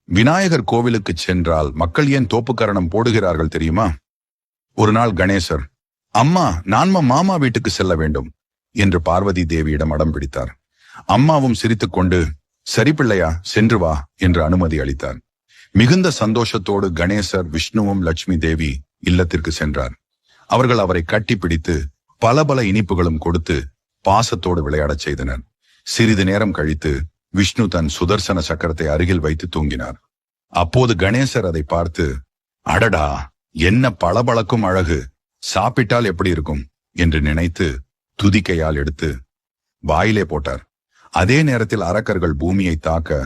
விநாயகர் கோவிலுக்கு சென்றால் மக்கள் ஏன் தோப்புக்கரணம் போடுகிறார்கள் தெரியுமா? ஒரு நாள் கணேசர், அம்மா நான்ம மாமா வீட்டுக்கு செல்ல வேண்டும் என்று பார்வதி தேவியிடம் அடம் பிடித்தார். அம்மாவும் சிரித்துக்கொண்டு, சரி பிள்ளையா, சென்று வா என்று அனுமதி அளித்தார். மிகுந்த சந்தோஷத்தோடு கணேசர், விஷ்ணுவும் லட்சுமி தேவி இல்லத்திற்கு சென்றார். அவர்கள் அவரை கட்டி பிடித்து பல பல இனிப்புகளும் கொடுத்து பாசத்தோடு விளையாடச் செய்தனர். சிறிது நேரம் கழித்து விஷ்ணு தன் சுதர்சன சக்கரத்தை அருகில் வைத்து தூங்கினார். அப்போது கணேசர் அதை பார்த்து, அடடா, என்ன பளபளக்கும் அழகு, சாப்பிட்டால் எப்படி இருக்கும் என்று நினைத்து துதிக்கையால் எடுத்து வாயிலே போட்டார். அதே நேரத்தில் அரக்கர்கள் பூமியை தாக்க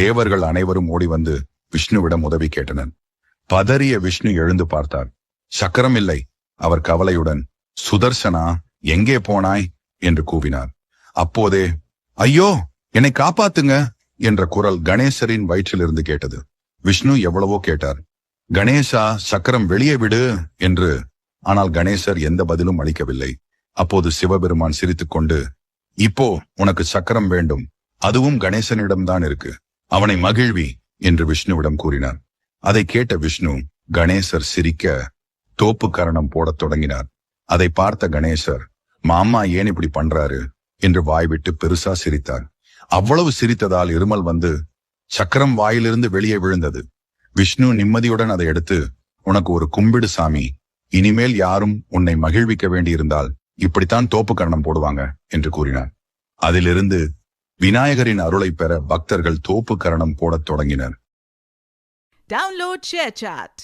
தேவர்கள் அனைவரும் ஓடி வந்து விஷ்ணுவிடம் உதவி கேட்டனர். பதறிய விஷ்ணு எழுந்து பார்த்தார். சக்கரம் இல்லை. அவர் கவலையுடன், சுதர்சனா, எங்கே போனாய் என்று கூவினார். அப்போதே, ஐயோ, என்னை காப்பாத்துங்க என்ற குரல் கணேசரின் வயிற்றிலிருந்து கேட்டது. விஷ்ணு எவ்வளவோ கேட்டார், கணேசா, சக்கரம் வெளியே விடு என்று. ஆனால் கணேசர் எந்த பதிலும் அளிக்கவில்லை. அப்போது சிவபெருமான் சிரித்துக்கொண்டு, இப்போ உனக்கு சக்கரம் வேண்டும், அதுவும் கணேசனிடம்தான் இருக்கு, அவனை மகிழ்வி என்று விஷ்ணுவிடம் கூறினார். அதை கேட்ட விஷ்ணு கணேசர் சிரிக்க தோப்பு கரணம் போடத் தொடங்கினார். அதை பார்த்த கணேசர், மாமா ஏன் இப்படி பண்றாரு என்று வாய்விட்டு பெருசா சிரித்தார். அவ்வளவு சிரித்ததால் இருமல் வந்து சக்கரம் வாயிலிருந்து வெளியே விழுந்தது. விஷ்ணு நிம்மதியுடன் அதை எடுத்து, உனக்கு ஒரு கும்பிடு சாமி, இனிமேல் யாரும் உன்னை மகிழ்விக்க வேண்டியிருந்தால் இப்படித்தான் தோப்பு கரணம் போடுவாங்க என்று கூறினார். அதிலிருந்து விநாயகரின் அருளை பெற பக்தர்கள் தோப்பு கரணம் போடத் தொடங்கினர். Download ShareChat.